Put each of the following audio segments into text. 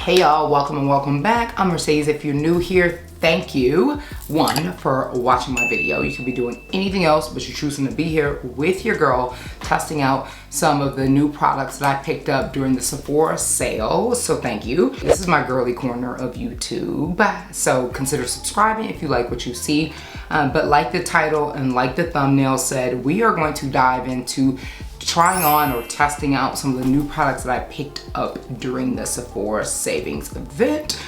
Hey y'all, welcome and welcome back. I'm Mercedes. If you're new here, thank you, one, for watching my video. You could be doing anything else, but you're choosing to be here with your girl, testing out some of the new products that I picked up during the Sephora sale, so thank you. This is my girly corner of YouTube, so consider subscribing if you like what you see. But like the title and like the thumbnail said, we are going to dive into trying on or testing out some of the new products that I picked up during the Sephora savings event.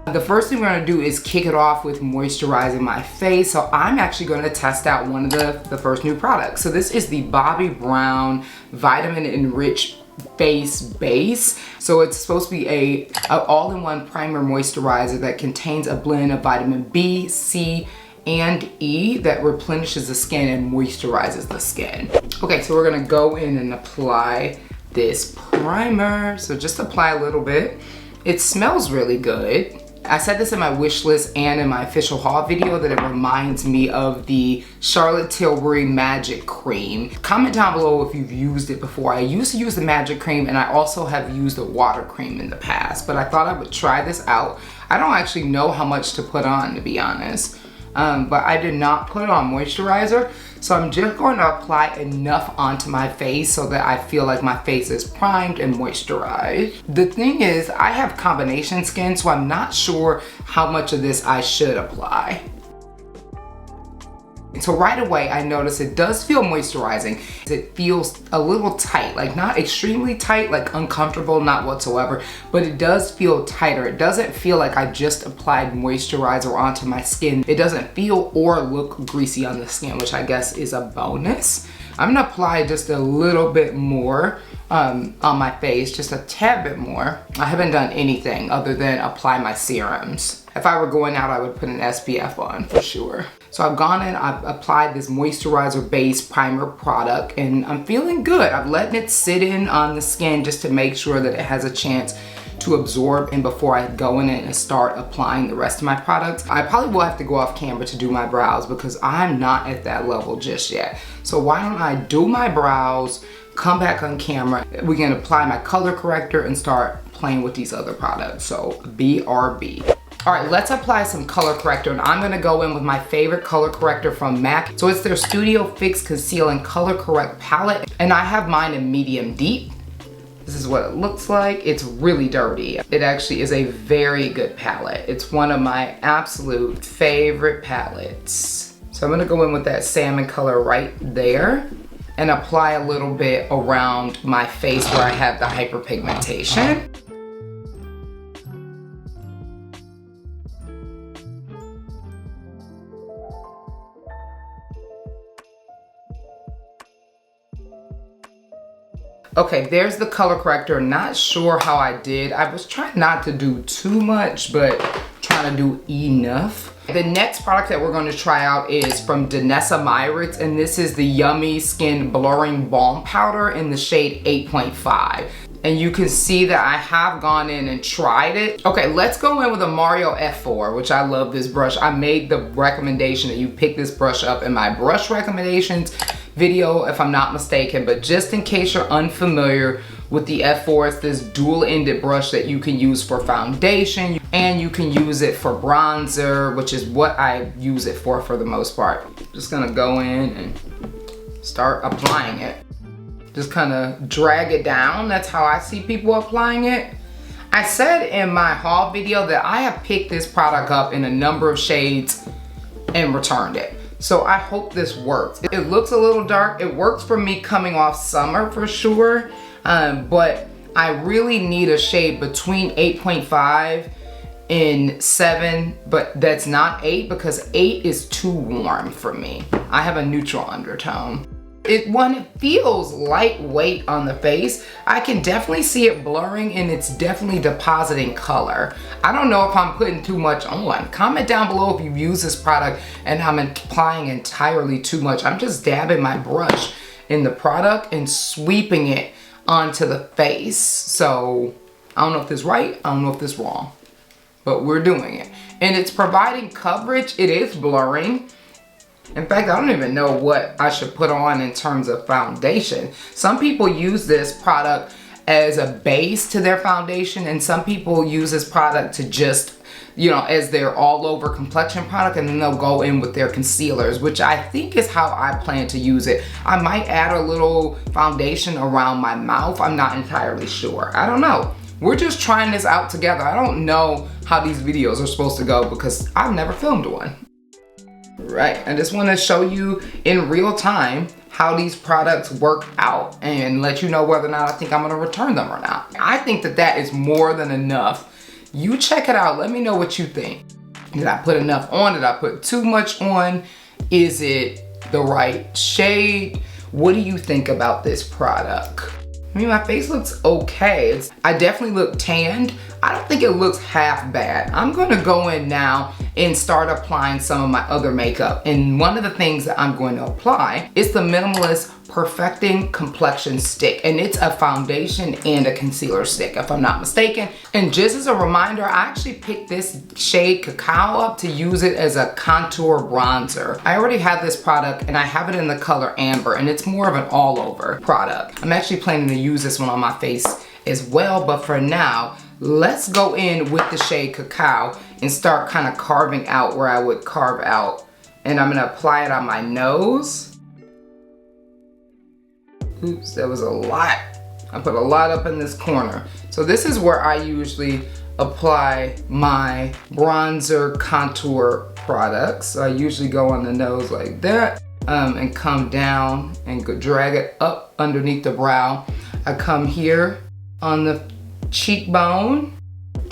The first thing we're gonna do is kick it off with moisturizing my face. So I'm actually gonna test out one of the first new products. So this is the Bobbi Brown Vitamin Enriched Face Base. So it's supposed to be a all-in-one primer moisturizer that contains a blend of vitamin B, C, and E that replenishes the skin and moisturizes the skin. Okay, so we're gonna go in and apply this primer. So just apply a little bit. It smells really good. I said this in my wish list and in my official haul video that it reminds me of the Charlotte Tilbury Magic Cream. Comment down below if you've used it before. I used to use the Magic Cream and I also have used the water cream in the past, but I thought I would try this out. I don't actually know how much to put on, to be honest. But I did not put on moisturizer, so I'm just going to apply enough onto my face so that I feel like my face is primed and moisturized. The thing is, I have combination skin, so I'm not sure how much of this I should apply. So right away, I notice it does feel moisturizing. It feels a little tight, like not extremely tight, like uncomfortable, not whatsoever, but it does feel tighter. It doesn't feel like I just applied moisturizer onto my skin. It doesn't feel or look greasy on the skin, which I guess is a bonus. I'm gonna apply just a little bit more on my face, just a tad bit more. I haven't done anything other than apply my serums. If I were going out, I would put an SPF on for sure. So I've gone in, I've applied this moisturizer base primer product and I'm feeling good. I'm letting it sit in on the skin just to make sure that it has a chance to absorb and before I go in and start applying the rest of my products. I probably will have to go off camera to do my brows because I'm not at that level just yet. So why don't I do my brows, come back on camera, we can apply my color corrector and start playing with these other products. So BRB. All right, let's apply some color corrector, and I'm gonna go in with my favorite color corrector from MAC. So it's their Studio Fix Conceal and Color Correct palette, and I have mine in medium deep. This is what it looks like. It's really dirty. It actually is a very good palette. It's one of my absolute favorite palettes. So I'm gonna go in with that salmon color right there and apply a little bit around my face where I have the hyperpigmentation. Okay, there's the color corrector. Not sure how I did. I was trying not to do too much, but trying to do enough. The next product that we're going to try out is from Danessa Myricks, and this is the Yummy Skin Blurring Balm Powder in the shade 8.5. And you can see that I have gone in and tried it. Okay, let's go in with a Mario F4, which I love this brush. I made the recommendation that you pick this brush up in my brush recommendations video, if I'm not mistaken, but just in case you're unfamiliar with the F4, it's this dual-ended brush that you can use for foundation and you can use it for bronzer, which is what I use it for the most part. Just gonna go in and start applying it. Just kind of drag it down. That's how I see people applying it. I said in my haul video that I have picked this product up in a number of shades and returned it. So I hope this works. It looks a little dark. It works for me coming off summer for sure, but I really need a shade between 8.5 and 7, but that's not 8 because 8 is too warm for me. I have a neutral undertone. It feels lightweight on the face. I can definitely see it blurring and it's definitely depositing color. I don't know if I'm putting too much on. Comment down below if you use this product and I'm applying entirely too much. I'm just dabbing my brush in the product and sweeping it onto the face. So I don't know if this is right, I don't know if this is wrong, but we're doing it. And it's providing coverage. It is blurring. In fact, I don't even know what I should put on in terms of foundation. Some people use this product as a base to their foundation, and some people use this product to just, you know, as their all over complexion product, and then they'll go in with their concealers, which I think is how I plan to use it. I might add a little foundation around my mouth. I'm not entirely sure. I don't know. We're just trying this out together. I don't know how these videos are supposed to go because I've never filmed one. Right, I just want to show you in real time how these products work out and let you know whether or not I think I'm going to return them or not. I think that that is more than enough. You check it out. Let me know what you think. Did I put enough on? Did I put too much on? Is it the right shade? What do you think about this product? I mean, my face looks okay. I definitely look tanned. I don't think it looks half bad. I'm gonna go in now and start applying some of my other makeup. And one of the things that I'm going to apply is the Minimalist Perfecting Complexion Stick. And it's a foundation and a concealer stick, if I'm not mistaken. And just as a reminder, I actually picked this shade Cacao up to use it as a contour bronzer. I already have this product and I have it in the color Amber, and it's more of an all over product. I'm actually planning to use this one on my face as well, but for now, let's go in with the shade Cacao and start kind of carving out where I would carve out. And I'm gonna apply it on my nose. Oops, that was a lot. I put a lot up in this corner. So this is where I usually apply my bronzer contour products. So I usually go on the nose like that and come down and drag it up underneath the brow. I come here on the cheekbone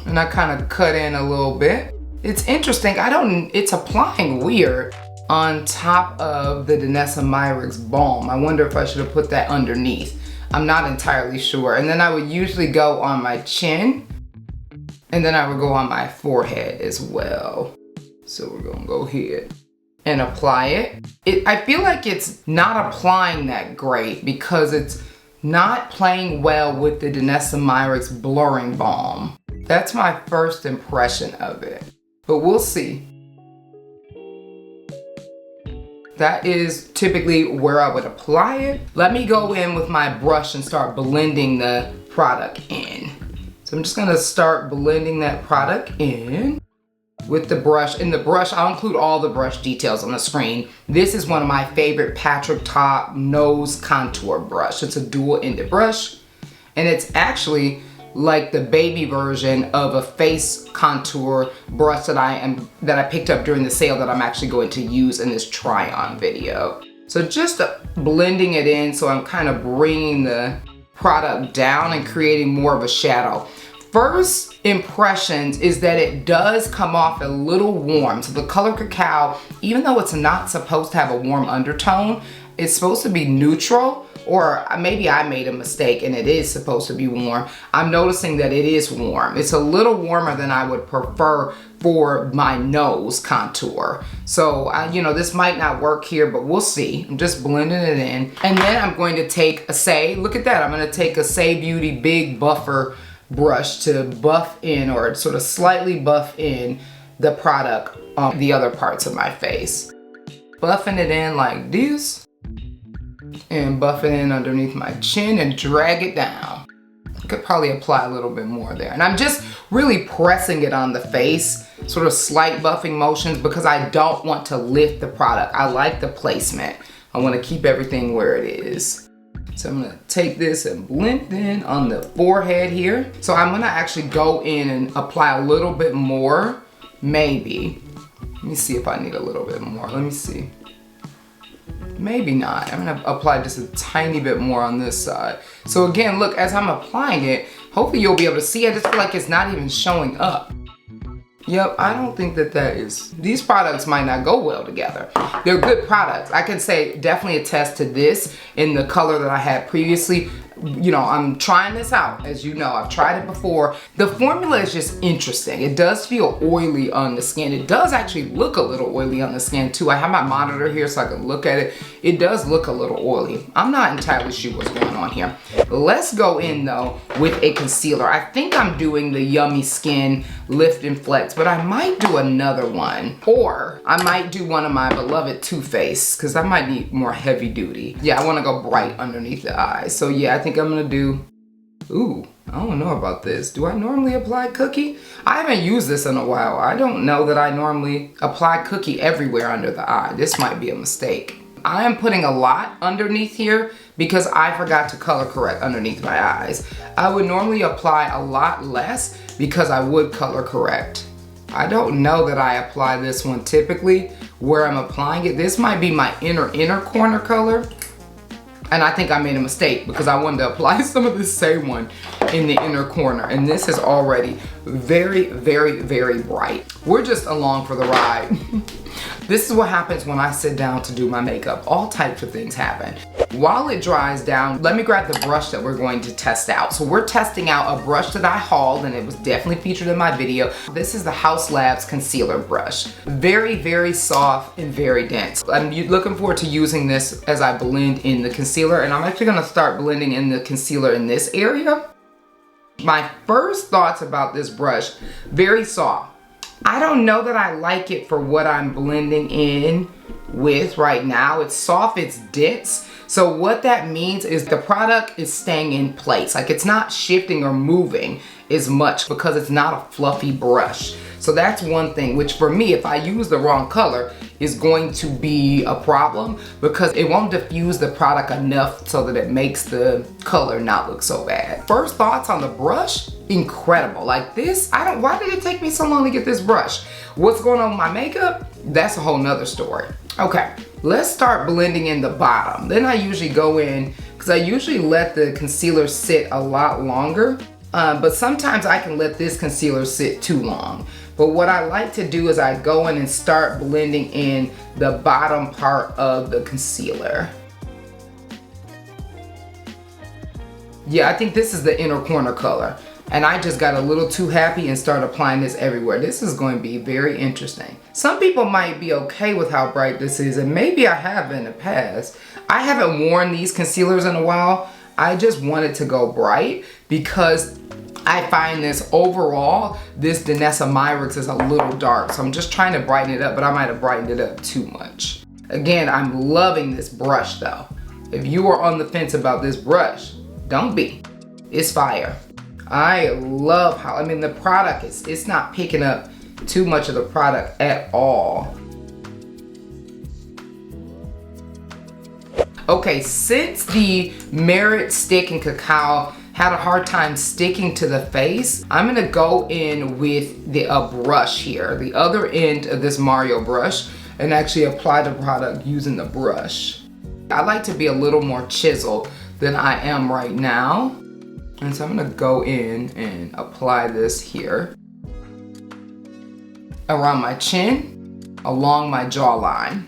and I kind of cut in a little bit. It's interesting, it's applying weird on top of the Danessa Myricks Balm. I wonder if I should have put that underneath. I'm not entirely sure. And then I would usually go on my chin, and then I would go on my forehead as well. So we're gonna go here and apply it. I feel like it's not applying that great because it's not playing well with the Danessa Myricks Blurring Balm. That's my first impression of it, but we'll see. That is typically where I would apply it. Let me go in with my brush and start blending the product in. So I'm just gonna start blending that product in with the brush. In the brush, I'll include all the brush details on the screen. This is one of my favorite Patrick Top nose contour brush. It's a dual-ended brush, and it's actually like the baby version of a face contour brush that I picked up during the sale that I'm actually going to use in this try-on video. So just blending it in, so I'm kind of bringing the product down and creating more of a shadow. First impressions is that it does come off a little warm. So the color Cacao, even though it's not supposed to have a warm undertone, it's supposed to be neutral, or maybe I made a mistake and it is supposed to be warm. I'm noticing that it is warm. It's a little warmer than I would prefer for my nose contour. So, you know, this might not work here, but we'll see. I'm just blending it in. And then I'm going to take a Saie, look at that. I'm gonna take a Saie Beauty Big Buffer brush to buff in, or sort of slightly buff in the product on the other parts of my face. Buffing it in like this, and buff it in underneath my chin and drag it down. I could probably apply a little bit more there. And I'm just really pressing it on the face, sort of slight buffing motions, because I don't want to lift the product. I like the placement. I want to keep everything where it is. So I'm gonna take this and blend in on the forehead here. So I'm gonna actually go in and apply a little bit more, maybe. Let me see if I need a little bit more. Let me see. Maybe not. I'm gonna apply just a tiny bit more on this side. So again, look, as I'm applying it, hopefully you'll be able to see. I just feel like it's not even showing up. Yep, I don't think that is. These products might not go well together. They're good products. I can say definitely attest to this in the color that I had previously. You know, I'm trying this out. As you know, I've tried it before. The formula is just interesting. It does feel oily on the skin. It does actually look a little oily on the skin too. I have my monitor here so I can look at it. It does look a little oily. I'm not entirely sure what's going on here. Let's go in though with a concealer. I think I'm doing the Yummy Skin Lift and Flex, but I might do another one. Or I might do one of my beloved Too Faced, because I might need more heavy duty. Yeah, I want to go bright underneath the eyes. So yeah, I think I'm gonna do Ooh, I don't know about this. Do I normally apply Cookie? I haven't used this in a while. I don't know that I normally apply Cookie everywhere under the eye. This might be a mistake. I am putting a lot underneath here because I forgot to color correct underneath my eyes. I would normally apply a lot less because I would color correct. I don't know that I apply this one typically where I'm applying it. This might be my inner corner color. And I think I made a mistake because I wanted to apply some of the Saie one in the inner corner. And this is already very, very, very bright. We're just along for the ride. This is what happens when I sit down to do my makeup. All types of things happen. While it dries down, let me grab the brush that we're going to test out. So we're testing out a brush that I hauled and it was definitely featured in my video. This is the Haus Labs concealer brush. Very, very soft and very dense. I'm looking forward to using this as I blend in the concealer, and I'm actually gonna start blending in the concealer in this area. My first thoughts about this brush, very soft. I don't know that I like it for what I'm blending in with right now. It's soft, it's dense. So what that means is the product is staying in place. Like it's not shifting or moving as much because it's not a fluffy brush. So that's one thing, which for me, if I use the wrong color, is going to be a problem because it won't diffuse the product enough so that it makes the color not look so bad. First thoughts on the brush, incredible. Like this, why did it take me so long to get this brush? What's going on with my makeup? That's a whole nother story. Okay, let's start blending in the bottom. Then I usually go in, because I usually let the concealer sit a lot longer, but sometimes I can let this concealer sit too long. But what I like to do is I go in and start blending in the bottom part of the concealer. Yeah, I think this is the inner corner color. And I just got a little too happy and started applying this everywhere. This is going to be very interesting. Some people might be okay with how bright this is, and maybe I have in the past. I haven't worn these concealers in a while. I just wanted to go bright because I find this overall, this Danessa Myricks is a little dark. So I'm just trying to brighten it up, but I might have brightened it up too much. Again, I'm loving this brush though. If you are on the fence about this brush, don't be. It's fire. I love how, the product it's not picking up too much of the product at all. Okay, since the Merit Stick and Cacao had a hard time sticking to the face, I'm gonna go in with a brush here, the other end of this Mario brush, and actually apply the product using the brush. I like to be a little more chiseled than I am right now. And so I'm gonna go in and apply this here around my chin, along my jawline.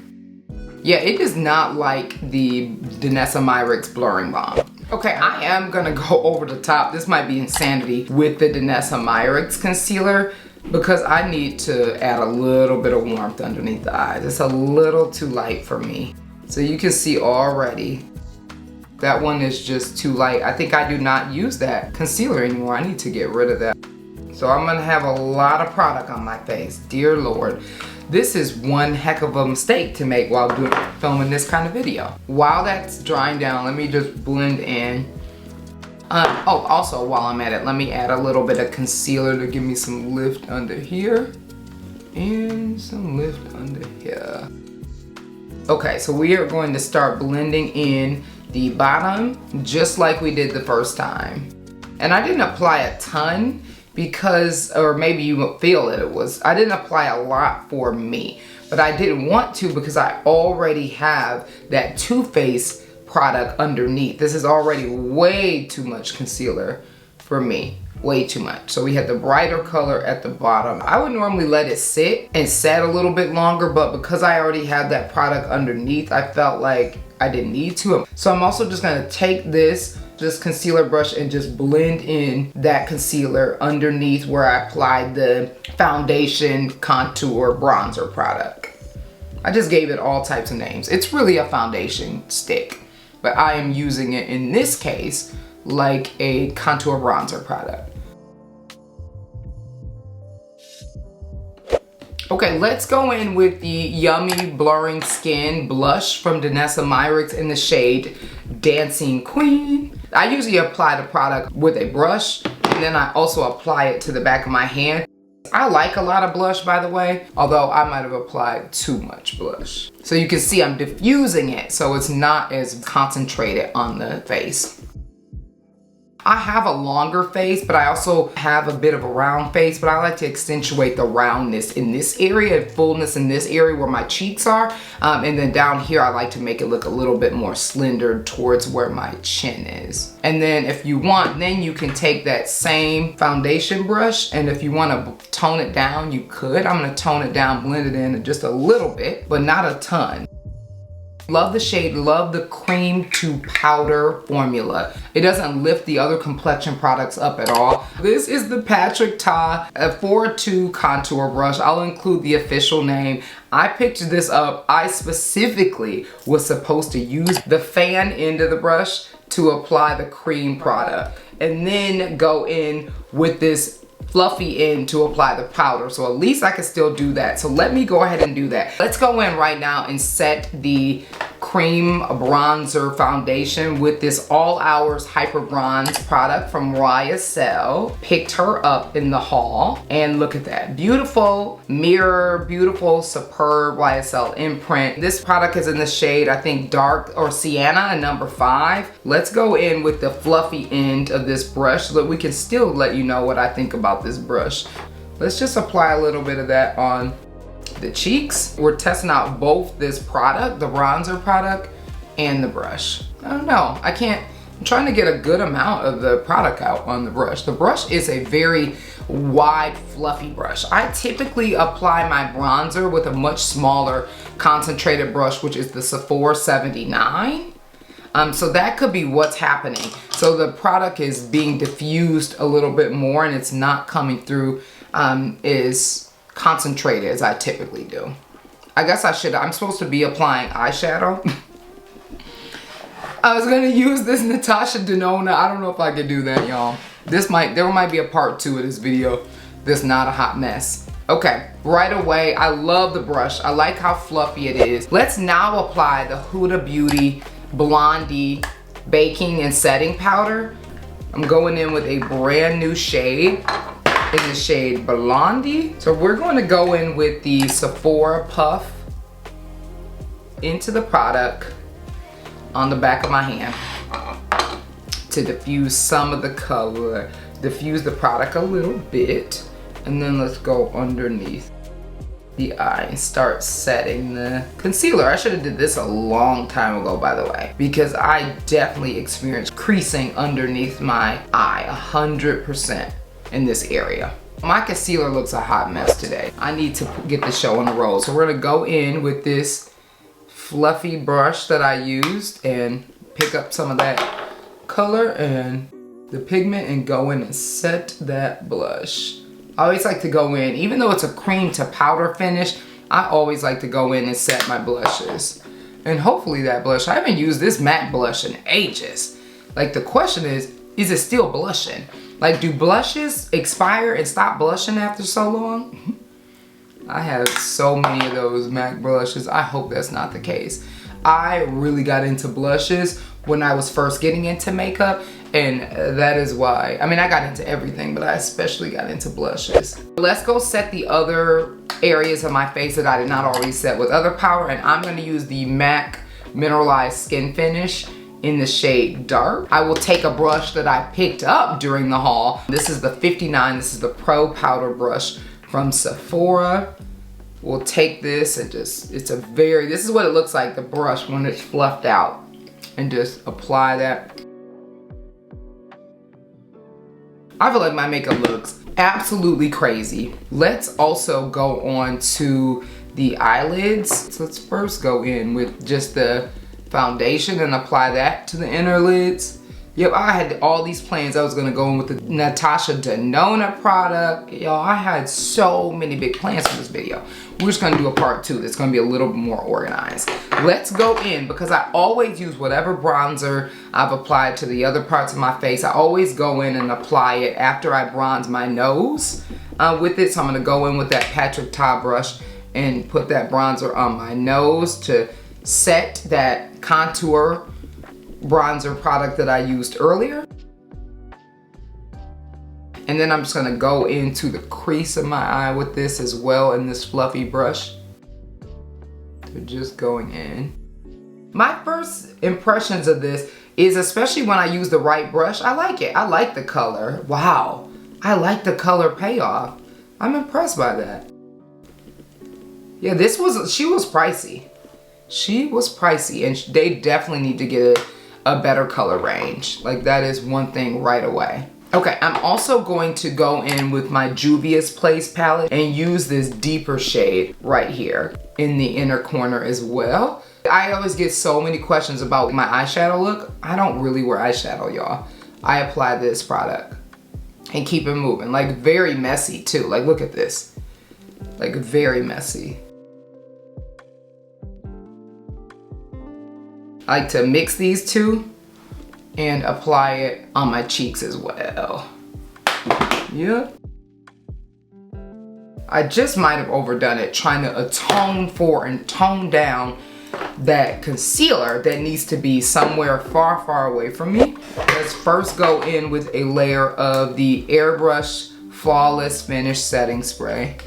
Yeah, it is not like the Danessa Myricks Blurring Balm. Okay, I am gonna go over the top. This might be insanity with the Danessa Myricks concealer because I need to add a little bit of warmth underneath the eyes. It's a little too light for me. So you can see already, that one is just too light. I think I do not use that concealer anymore. I need to get rid of that. So I'm gonna have a lot of product on my face. Dear Lord. This is one heck of a mistake to make while filming this kind of video. While that's drying down, let me just blend in. Oh, also while I'm at it, let me add a little bit of concealer to give me some lift under here. And some lift under here. Okay, so we are going to start blending in the bottom just like we did the first time. And I didn't apply a ton because, or maybe you won't feel it, I didn't apply a lot for me, but I didn't want to because I already have that Too Faced product underneath. This is already way too much concealer for me, way too much. So we had the brighter color at the bottom. I would normally let it sit and set a little bit longer, but because I already had that product underneath, I felt like I didn't need to. So I'm also just gonna take this concealer brush and just blend in that concealer underneath where I applied the foundation, contour, bronzer product. I just gave it all types of names. It's really a foundation stick, but I am using it in this case like a contour bronzer product. Okay, let's go in with the Yummy Blurring Skin blush from Danessa Myricks in the shade Dancing Queen. I usually apply the product with a brush, and then I also apply it to the back of my hand. I like a lot of blush, by the way, although I might have applied too much blush. So you can see I'm diffusing it so it's not as concentrated on the face. I have a longer face, but I also have a bit of a round face, but I like to accentuate the roundness in this area and fullness in this area where my cheeks are. And then down here, I like to make it look a little bit more slender towards where my chin is. And then if you want, then you can take that same foundation brush, and if you want to tone it down, you could. I'm going to tone it down, blend it in just a little bit, but not a ton. Love the shade, love the cream to powder formula. It doesn't lift the other complexion products up at all. This is the Patrick Ta 4-2 contour brush. I'll include the official name. I picked this up. I specifically was supposed to use the fan end of the brush to apply the cream product and then go in with this fluffy end to apply the powder. So at least I can still do that. So let me go ahead and do that. Let's go in right now and set the cream bronzer foundation with this All Hours Hyper Bronze product from YSL. Picked her up in the haul, and look at that. Beautiful mirror, beautiful, superb YSL imprint. This product is in the shade, I think, dark or Sienna, number 5. Let's go in with the fluffy end of this brush so that we can still let you know what I think about this brush. Let's just apply a little bit of that on the cheeks. We're testing out both this product, the bronzer product, and the brush. I don't know, I'm trying to get a good amount of the product out on the brush. The brush is a very wide, fluffy brush. I typically apply my bronzer with a much smaller concentrated brush, which is the Sephora 79. So that could be what's happening. So the product is being diffused a little bit more and it's not coming through as concentrated as I typically do. I guess I'm supposed to be applying eyeshadow. I was gonna use this Natasha Denona. I don't know if I could do that, y'all. There might be a part 2 of this video that's not a hot mess. Okay, right away, I love the brush. I like how fluffy it is. Let's now apply the Huda Beauty Blondie Baking and Setting Powder. I'm going in with a brand new shade in the shade Blondie. So we're going to go in with the Sephora Puff into the product on the back of my hand to diffuse some of the color, diffuse the product a little bit, and then let's go underneath the eye and start setting the concealer. I should have did this a long time ago, by the way, because I definitely experienced creasing underneath my eye 100% in this area. My concealer looks a hot mess today. I need to get the show on the roll. So we're gonna go in with this fluffy brush that I used and pick up some of that color and the pigment and go in and set that blush. I always like to go in, even though it's a cream to powder finish, I always like to go in and set my blushes. And hopefully that blush, I haven't used this matte blush in ages. Like the question is it still blushing? Like, do blushes expire and stop blushing after so long? I have so many of those MAC blushes. I hope that's not the case. I really got into blushes when I was first getting into makeup, and that is why. I mean, I got into everything, but I especially got into blushes. Let's go set the other areas of my face that I did not already set with other powder, and I'm gonna use the MAC Mineralized Skin Finish in the shade Dark. I will take a brush that I picked up during the haul. This is the 59, this is the Pro Powder brush from Sephora. We'll take this and just, this is what it looks like, the brush when it's fluffed out. And just apply that. I feel like my makeup looks absolutely crazy. Let's also go on to the eyelids. So let's first go in with just the foundation and apply that to the inner lids. Yep, I had all these plans. I was gonna go in with the Natasha Denona product. Y'all, I had so many big plans for this video. We're just gonna do a part 2 that's gonna be a little more organized. Let's go in, because I always use whatever bronzer I've applied to the other parts of my face. I always go in and apply it after I bronze my nose with it. So I'm gonna go in with that Patrick Ta brush and put that bronzer on my nose to set that contour bronzer product that I used earlier. And then I'm just gonna go into the crease of my eye with this as well in this fluffy brush. They're just going in. My first impressions of this is, especially when I use the right brush, I like it. I like the color. Wow, I like the color payoff. I'm impressed by that. Yeah, she was pricey. She was pricey, and they definitely need to get a better color range. Like, that is one thing right away. Okay, I'm also going to go in with my Juvia's Place palette and use this deeper shade right here in the inner corner as well. I always get so many questions about my eyeshadow look. I don't really wear eyeshadow, y'all. I apply this product and keep it moving. Like, very messy too. Like, look at this. Like, very messy. I like to mix these two and apply it on my cheeks as well. Yeah. I just might have overdone it trying to atone for and tone down that concealer that needs to be somewhere far, far away from me. Let's first go in with a layer of the Airbrush Flawless Finish Setting Spray.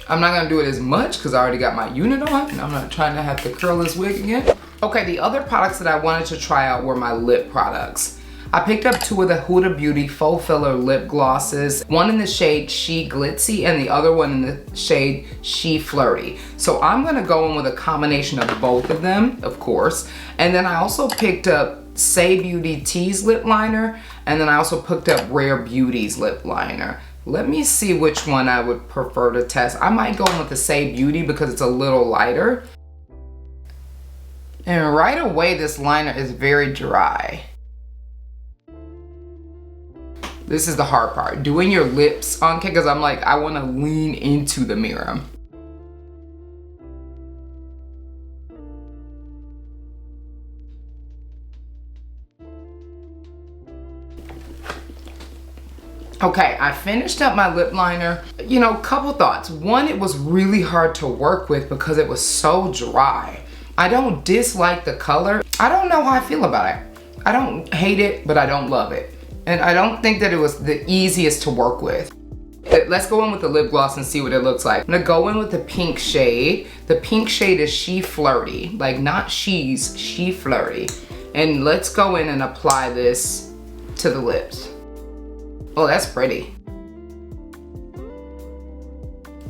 I'm not gonna do it as much because I already got my unit on and I'm not trying to have to curl this wig again. Okay, the other products that I wanted to try out were my lip products. I picked up two of the Huda Beauty Faux Filler lip glosses, one in the shade She Glitzy and the other one in the shade She Flirty. So I'm gonna go in with a combination of both of them, of course. And then I also picked up Saie Beauty Tease lip liner, and then I also picked up Rare Beauty's lip liner. Let me see which one I would prefer to test. I might go in with the Saie Beauty because it's a little lighter. And right away, this liner is very dry. This is the hard part, doing your lips on because I'm like, I want to lean into the mirror. Okay, I finished up my lip liner. You know, couple thoughts. One, it was really hard to work with because it was so dry. I don't dislike the color. I don't know how I feel about it. I don't hate it, but I don't love it. And I don't think that it was the easiest to work with. Let's go in with the lip gloss and see what it looks like. I'm gonna go in with the pink shade. The pink shade is She Flirty, like not She's, She Flirty. And let's go in and apply this to the lips. Oh, that's pretty.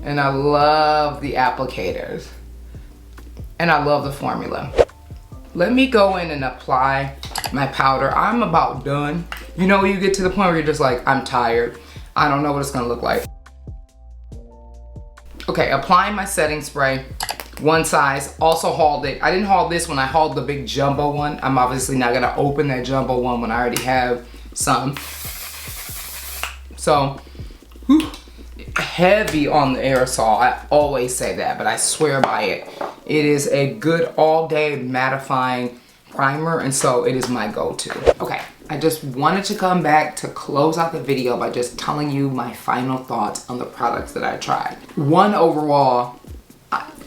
And I love the applicators. And I love the formula. Let me go in and apply my powder. I'm about done. You know, you get to the point where you're just like, I'm tired. I don't know what it's gonna look like. Okay, applying my setting spray. One size, also hauled it. I didn't haul this one, I hauled the big jumbo one. I'm obviously not gonna open that jumbo one when I already have some. So, whew, heavy on the aerosol. I always say that, but I swear by it. It is a good all-day mattifying primer, and so it is my go-to. Okay, I just wanted to come back to close out the video by just telling you my final thoughts on the products that I tried. One, overall,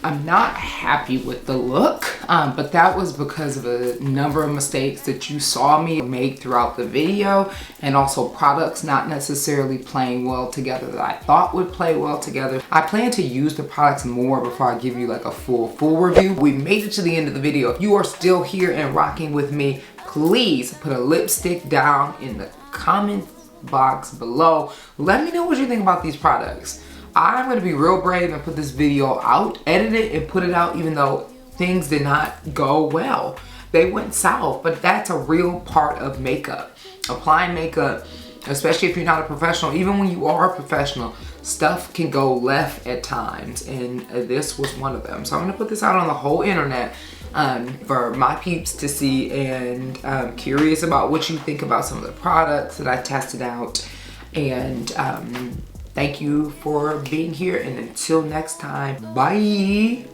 I'm not happy with the look, but that was because of a number of mistakes that you saw me make throughout the video, and also products not necessarily playing well together that I thought would play well together. I plan to use the products more before I give you like a full review. We made it to the end of the video. If you are still here and rocking with me, please put a lipstick down in the comment box below. Let me know what you think about these products. I'm gonna be real brave and put this video out, edit it and put it out even though things did not go well. They went south, but that's a real part of makeup. Applying makeup, especially if you're not a professional, even when you are a professional, stuff can go left at times, and this was one of them. So I'm gonna put this out on the whole internet for my peeps to see, and I'm curious about what you think about some of the products that I tested out. And thank you for being here, and until next time, bye.